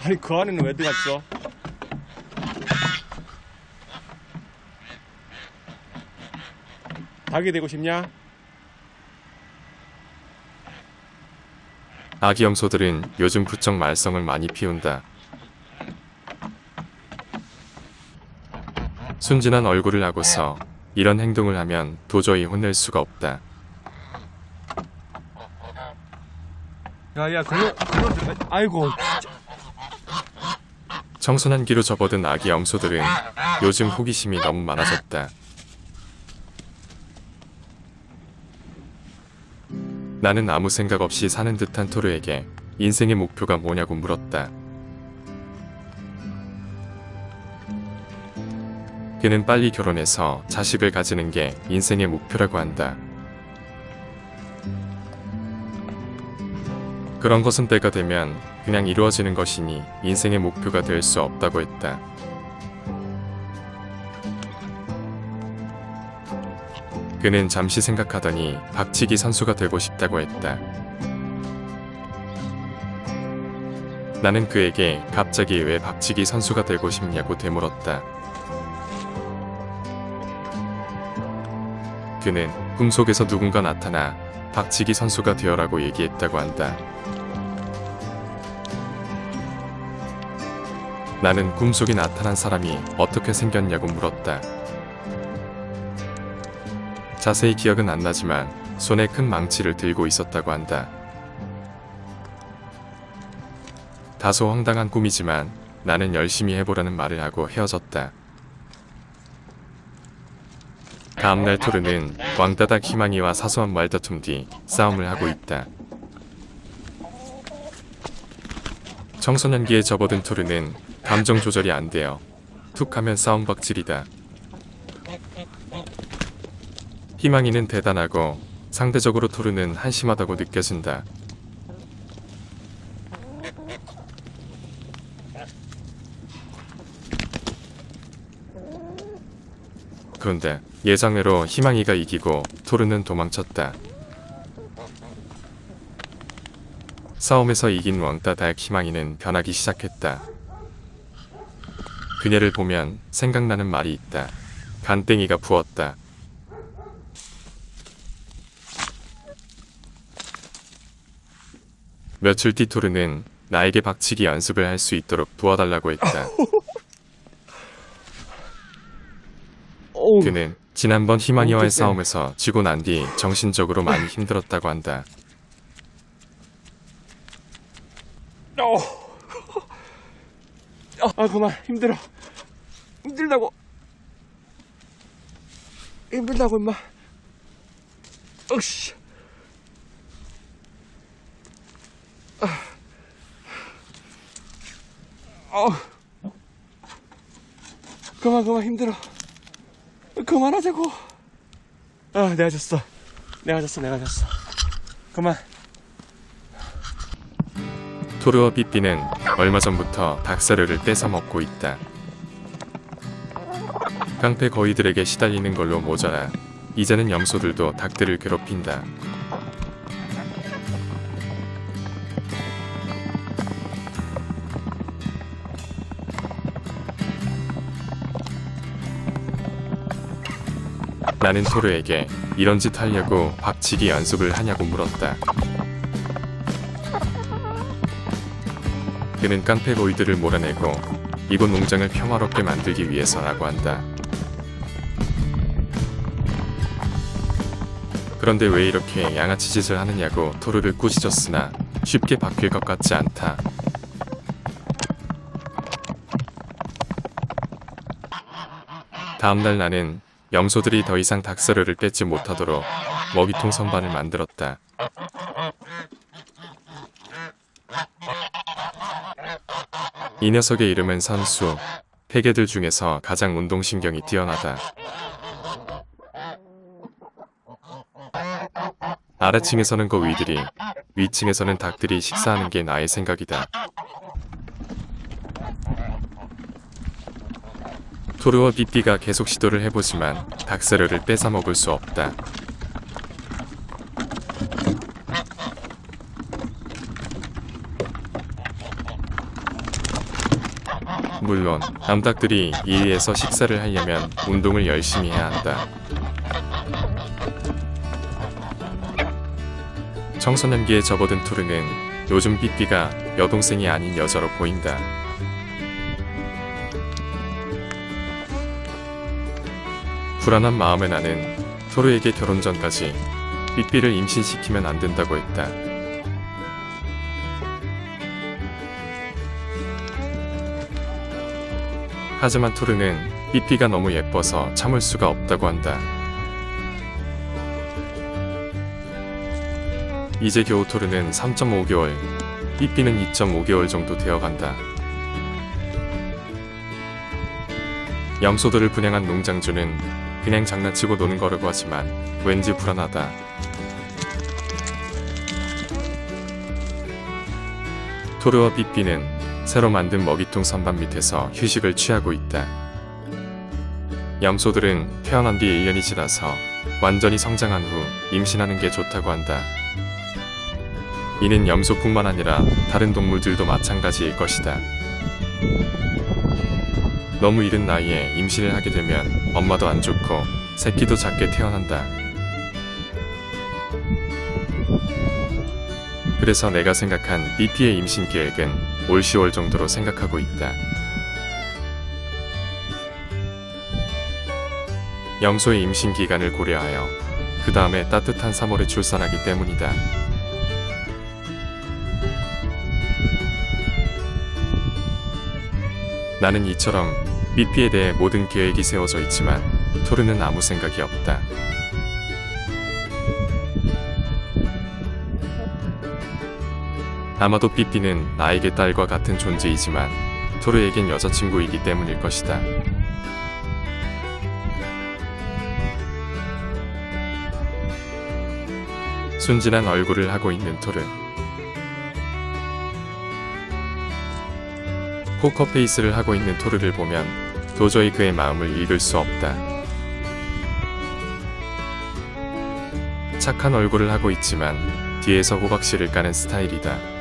아니 그 안에는 왜 들어갔어? 닭이 되고 싶냐? 아기 염소들은 요즘 부쩍 말썽을 많이 피운다. 순진한 얼굴을 하고서 이런 행동을 하면 도저히 혼낼 수가 없다. 야야 그거 들어가. 아이고 진짜. 청순한 기로 접어든 아기 염소들은 요즘 호기심이 너무 많아졌다. 나는 아무 생각 없이 사는 듯한 토르에게 인생의 목표가 뭐냐고 물었다. 그는 빨리 결혼해서 자식을 가지는 게 인생의 목표라고 한다. 그런 것은 때가 되면 그냥 이루어지는 것이니 인생의 목표가 될 수 없다고 했다. 그는 잠시 생각하더니 박치기 선수가 되고 싶다고 했다. 나는 그에게 갑자기 왜 박치기 선수가 되고 싶냐고 되물었다. 그는 꿈속에서 누군가 나타나 박치기 선수가 되어라고 얘기했다고 한다. 나는 꿈속에 나타난 사람이 어떻게 생겼냐고 물었다. 자세히 기억은 안 나지만 손에 큰 망치를 들고 있었다고 한다. 다소 황당한 꿈이지만 나는 열심히 해보라는 말을 하고 헤어졌다. 다음날 토르는 왕따닥 희망이와 사소한 말다툼 뒤 싸움을 하고 있다. 청소년기에 접어든 토르는 감정 조절이 안 돼요. 툭 하면 싸움박질이다. 희망이는 대단하고 상대적으로 토르는 한심하다고 느껴진다. 그런데 예상외로 희망이가 이기고 토르는 도망쳤다. 싸움에서 이긴 왕따 닭 희망이는 변하기 시작했다. 그녀를 보면 생각나는 말이 있다. 간땡이가 부었다. 며칠 뒤 토르는 나에게 박치기 연습을 할 수 있도록 도와달라고 했다. 그는 지난번 희망이와의 싸움에서 지고 난 뒤 정신적으로 많이 힘들었다고 한다. 아 그만 힘들다고 임마. 으씨. 그만 힘들어. 그만하자고. 내가 졌어. 그만. 토르와 삐삐는 얼마 전부터 닭사료를 뺏어 먹고 있다. 깡패 거위들에게 시달리는 걸로 모자라 이제는 염소들도 닭들을 괴롭힌다. 나는 토르에게 이런 짓 하려고 박치기 연습을 하냐고 물었다. 그는 깡패 거위들을 몰아내고 이곳 농장을 평화롭게 만들기 위해서라고 한다. 그런데 왜 이렇게 양아치 짓을 하느냐고 토르를 꾸짖었으나 쉽게 바뀔 것 같지 않다. 다음날 나는 염소들이 더 이상 닭사료를 뺏지 못하도록 먹이통 선반을 만들었다. 이 녀석의 이름은 선수. 폐개들 중에서 가장 운동신경이 뛰어나다. 아래층에서는 거위들이, 위층에서는 닭들이 식사하는 게 나의 생각이다. 토르와 삐삐가 계속 시도를 해보지만 닭사료를 뺏어 먹을 수 없다. 물론 암탉들이 이 위에서 식사를 하려면 운동을 열심히 해야 한다. 청소년기에 접어든 토르는 요즘 삐삐가 여동생이 아닌 여자로 보인다. 불안한 마음에 나는 토르에게 결혼 전까지 삐삐를 임신시키면 안 된다고 했다. 하지만 토르는 삐삐가 너무 예뻐서 참을 수가 없다고 한다. 이제 겨우 토르는 3.5개월, 삐삐는 2.5개월 정도 되어간다. 염소들을 분양한 농장주는 그냥 장난치고 노는 거라고 하지만 왠지 불안하다. 토르와 삐삐는 새로 만든 먹이통 선반 밑에서 휴식을 취하고 있다. 염소들은 태어난 뒤 1년이 지나서 완전히 성장한 후 임신하는 게 좋다고 한다. 이는 염소뿐만 아니라 다른 동물들도 마찬가지일 것이다. 너무 이른 나이에 임신을 하게 되면 엄마도 안 좋고 새끼도 작게 태어난다. 그래서 내가 생각한 삐삐의 임신 계획은 올 10월 정도로 생각하고 있다. 염소의 임신 기간을 고려하여 그 다음에 따뜻한 3월에 출산하기 때문이다. 나는 이처럼 삐삐에 대해 모든 계획이 세워져 있지만 토르는 아무 생각이 없다. 아마도 삐삐는 나에게 딸과 같은 존재이지만 토르에겐 여자친구이기 때문일 것이다. 순진한 얼굴을 하고 있는 토르. 포커페이스를 하고 있는 토르를 보면 도저히 그의 마음을 읽을 수 없다. 착한 얼굴을 하고 있지만 뒤에서 호박씨를 까는 스타일이다.